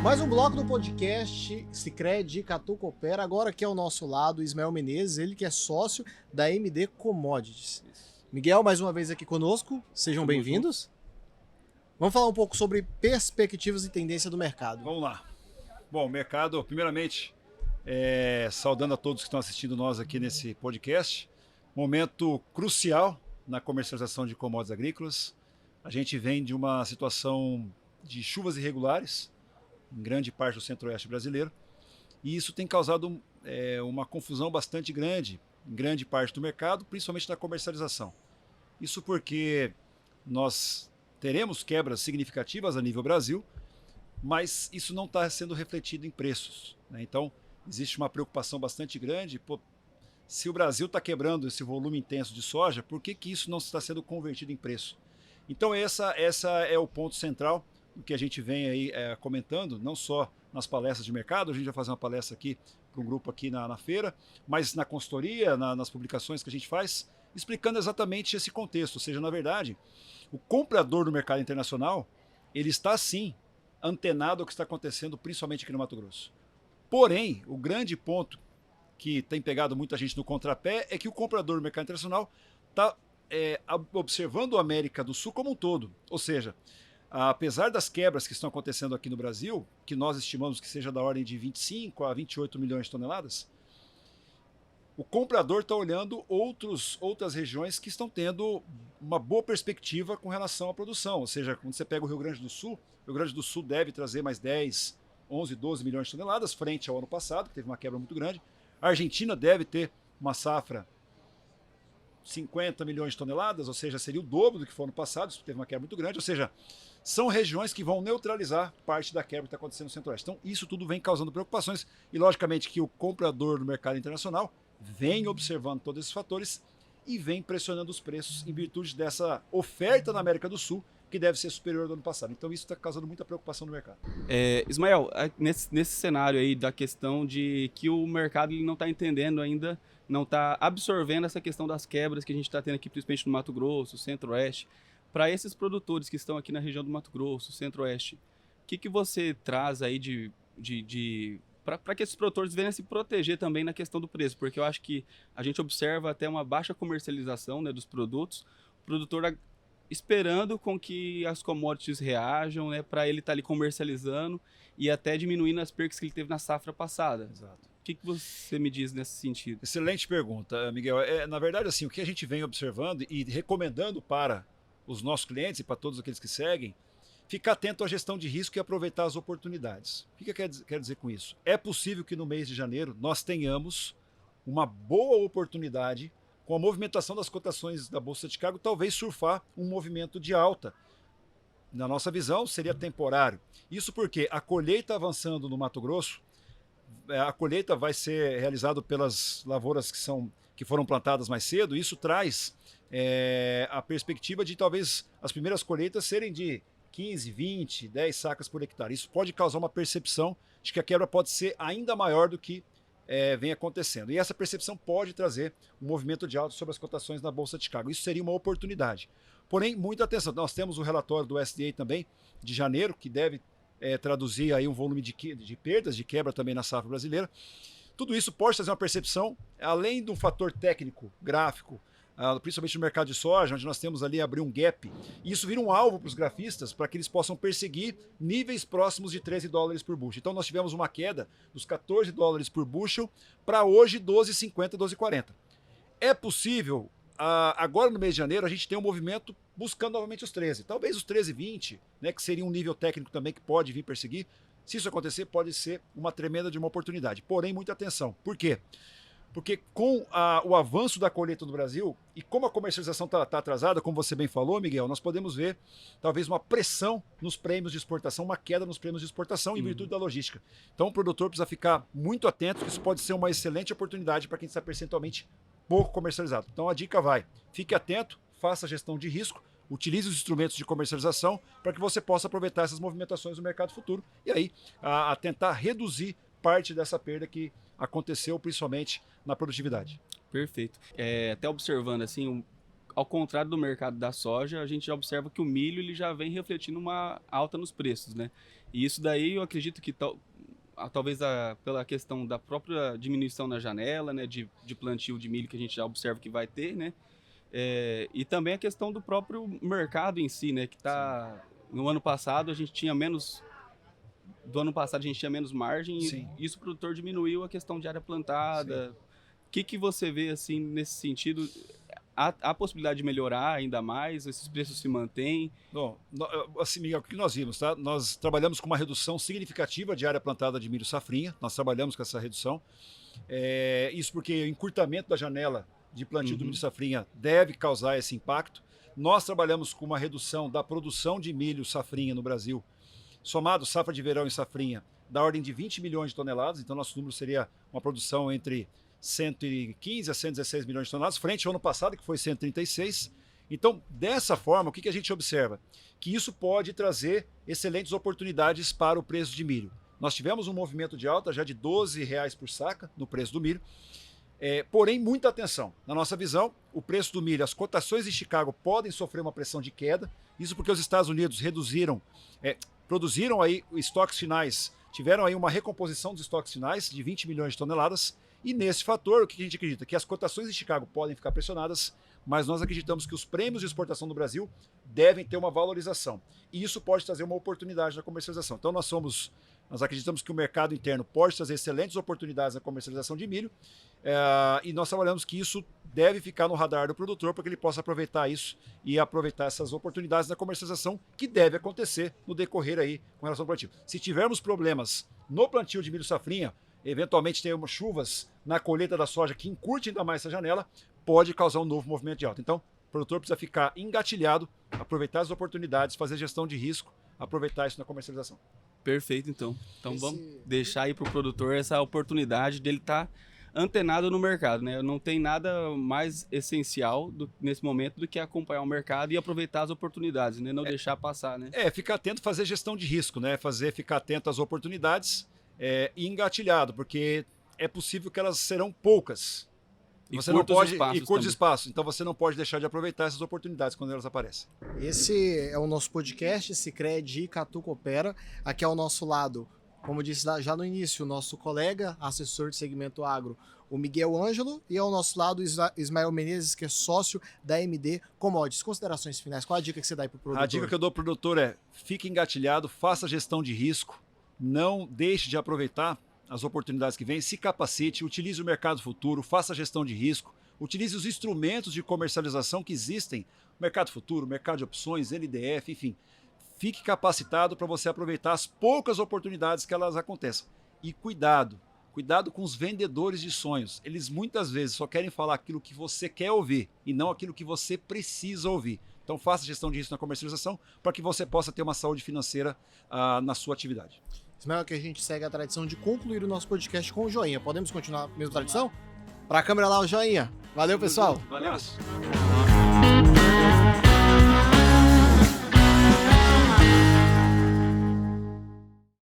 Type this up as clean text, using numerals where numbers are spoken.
Mais um bloco do podcast Sicredi Catu Coopera. Agora aqui ao nosso lado, Ismael Menezes, ele que é sócio da MD Commodities. Miguel, mais uma vez aqui conosco, sejam bem-vindos. Vamos falar um pouco sobre perspectivas e tendência do mercado. Vamos lá. Bom, o mercado, primeiramente, saudando a todos que estão assistindo nós aqui nesse podcast, momento crucial na comercialização de commodities agrícolas. A gente vem de uma situação de chuvas irregulares em grande parte do centro-oeste brasileiro, e isso tem causado uma confusão bastante grande em grande parte do mercado, principalmente na comercialização. Isso porque nós teremos quebras significativas a nível Brasil, mas isso não está sendo refletido em preços, né? Então, existe uma preocupação bastante grande. Se o Brasil está quebrando esse volume intenso de soja, por que isso não está sendo convertido em preço? Então, essa é o ponto central do que a gente vem aí comentando, não só nas palestras de mercado. A gente vai fazer uma palestra aqui para um grupo aqui na feira, mas na consultoria, nas publicações que a gente faz, explicando exatamente esse contexto. Ou seja, na verdade, o comprador do mercado internacional, ele está sim antenado ao que está acontecendo, principalmente aqui no Mato Grosso. Porém, o grande ponto que tem pegado muita gente no contrapé é que o comprador do mercado internacional está observando a América do Sul como um todo. Ou seja, apesar das quebras que estão acontecendo aqui no Brasil, que nós estimamos que seja da ordem de 25 a 28 milhões de toneladas, o comprador está olhando outras regiões que estão tendo uma boa perspectiva com relação à produção. Ou seja, quando você pega o Rio Grande do Sul deve trazer mais 10, 11, 12 milhões de toneladas, frente ao ano passado, que teve uma quebra muito grande. A Argentina deve ter uma safra 50 milhões de toneladas, ou seja, seria o dobro do que foi ano passado, isso teve uma quebra muito grande. Ou seja, são regiões que vão neutralizar parte da quebra que está acontecendo no Centro-Oeste. Então, isso tudo vem causando preocupações e, logicamente, que o comprador do mercado internacional vem observando todos esses fatores e vem pressionando os preços em virtude dessa oferta na América do Sul, que deve ser superior ao ano passado. Então, isso está causando muita preocupação no mercado. Ismael, nesse cenário aí da questão de que o mercado ele não está entendendo ainda, não está absorvendo essa questão das quebras que a gente está tendo aqui, principalmente no Mato Grosso, Centro-Oeste, para esses produtores que estão aqui na região do Mato Grosso, Centro-Oeste, o que você traz aí para que esses produtores venham se proteger também na questão do preço? Porque eu acho que a gente observa até uma baixa comercialização, né, dos produtos, o produtor esperando com que as commodities reajam, né, para ele estar ali comercializando e até diminuindo as percas que ele teve na safra passada. Exato. O que você me diz nesse sentido? Excelente pergunta, Miguel. Na verdade, assim, o que a gente vem observando e recomendando para os nossos clientes e para todos aqueles que seguem, ficar atento à gestão de risco e aproveitar as oportunidades. O que quer dizer com isso? É possível que no mês de janeiro nós tenhamos uma boa oportunidade, com a movimentação das cotações da Bolsa de Chicago, talvez surfar um movimento de alta. Na nossa visão, seria temporário. Isso porque a colheita avançando no Mato Grosso, a colheita vai ser realizada pelas lavouras que foram plantadas mais cedo. Isso traz a perspectiva de talvez as primeiras colheitas serem de 15, 20, 10 sacas por hectare. Isso pode causar uma percepção de que a quebra pode ser ainda maior do que vem acontecendo. E essa percepção pode trazer um movimento de alta sobre as cotações na Bolsa de Chicago. Isso seria uma oportunidade. Porém, muita atenção. Nós temos o relatório do USDA também, de janeiro, que deve traduzir aí um volume de perdas, de quebra também na safra brasileira. Tudo isso pode trazer uma percepção, além de um fator técnico, gráfico, principalmente no mercado de soja, onde nós temos ali abrir um gap, e isso vira um alvo para os grafistas, para que eles possam perseguir níveis próximos de 13 dólares por bushel. Então nós tivemos uma queda dos 14 dólares por bushel para hoje 12,50, 12,40. É possível, agora no mês de janeiro, a gente tem um movimento buscando novamente os 13, talvez os 13,20, né, que seria um nível técnico também que pode vir perseguir. Se isso acontecer, pode ser uma tremenda de uma oportunidade. Porém, muita atenção. Por quê? Porque com o avanço da colheita no Brasil e como a comercialização está atrasada, como você bem falou, Miguel, nós podemos ver talvez uma pressão nos prêmios de exportação, uma queda nos prêmios de exportação em virtude da logística. Então o produtor precisa ficar muito atento, que isso pode ser uma excelente oportunidade para quem está percentualmente pouco comercializado. Então a dica vai, fique atento, faça a gestão de risco, utilize os instrumentos de comercialização para que você possa aproveitar essas movimentações no mercado futuro e aí a tentar reduzir parte dessa perda que aconteceu principalmente na produtividade. Perfeito. Até observando assim, ao contrário do mercado da soja, a gente já observa que o milho ele já vem refletindo uma alta nos preços, né? E isso daí eu acredito que talvez pela questão da própria diminuição na janela, né, de plantio de milho que a gente já observa que vai ter, né? E também a questão do próprio mercado em si, né, que no ano passado a gente tinha menos margem. Sim. E isso o produtor diminuiu a questão de área plantada. O que você vê assim nesse sentido? Há possibilidade de melhorar ainda mais? Esses preços se mantêm? Bom, assim, Miguel, o que nós vimos, tá? Nós trabalhamos com uma redução significativa de área plantada de milho safrinha, nós trabalhamos com essa redução. Isso porque o encurtamento da janela de plantio do milho safrinha deve causar esse impacto. Nós trabalhamos com uma redução da produção de milho safrinha no Brasil, somado safra de verão e safrinha, da ordem de 20 milhões de toneladas, então nosso número seria uma produção entre 115 a 116 milhões de toneladas, frente ao ano passado, que foi 136. Então, dessa forma, o que a gente observa? Que isso pode trazer excelentes oportunidades para o preço de milho. Nós tivemos um movimento de alta já de R$12 por saca no preço do milho, porém, muita atenção. Na nossa visão, o preço do milho, as cotações em Chicago podem sofrer uma pressão de queda, isso porque os Estados Unidos produziram aí estoques finais, tiveram aí uma recomposição dos estoques finais de 20 milhões de toneladas. E nesse fator, o que a gente acredita? Que as cotações em Chicago podem ficar pressionadas, mas nós acreditamos que os prêmios de exportação do Brasil devem ter uma valorização. E isso pode trazer uma oportunidade na comercialização. Então nós acreditamos que o mercado interno pode trazer excelentes oportunidades na comercialização de milho, e nós trabalhamos que isso deve ficar no radar do produtor para que ele possa aproveitar isso e aproveitar essas oportunidades na comercialização que deve acontecer no decorrer aí com relação ao plantio. Se tivermos problemas no plantio de milho safrinha, eventualmente tem umas chuvas na colheita da soja que encurte ainda mais essa janela, pode causar um novo movimento de alta. Então, o produtor precisa ficar engatilhado, aproveitar as oportunidades, fazer gestão de risco, aproveitar isso na comercialização. Perfeito, então. Então vamos deixar aí para o produtor essa oportunidade dele estar antenado no mercado, né? Não tem nada mais essencial nesse momento do que acompanhar o mercado e aproveitar as oportunidades, né? Não deixar passar, né? Ficar atento, fazer gestão de risco, né? Ficar atento às oportunidades e engatilhado, porque é possível que elas serão poucas. Você não pode, e curtos espaços. Então você não pode deixar de aproveitar essas oportunidades quando elas aparecem. Esse é o nosso podcast, Sicredi e Catu Coopera. Aqui ao nosso lado, como disse já no início, o nosso colega, assessor de segmento agro, o Miguel Ângelo, e ao nosso lado, Ismael Menezes, que é sócio da MD Commodities. Considerações finais, qual a dica que você dá aí para o produtor? A dica que eu dou para o produtor é: fique engatilhado, faça gestão de risco, não deixe de aproveitar as oportunidades que vêm, se capacite, utilize o mercado futuro, faça gestão de risco, utilize os instrumentos de comercialização que existem, mercado futuro, mercado de opções, LDF, enfim. Fique capacitado para você aproveitar as poucas oportunidades que elas aconteçam. E cuidado com os vendedores de sonhos. Eles muitas vezes só querem falar aquilo que você quer ouvir e não aquilo que você precisa ouvir. Então faça gestão de risco na comercialização para que você possa ter uma saúde financeira na sua atividade. Ismael, que a gente segue a tradição de concluir o nosso podcast com o joinha. Podemos continuar a mesma tradição? Para a câmera lá, o joinha. Valeu, pessoal. Valeu.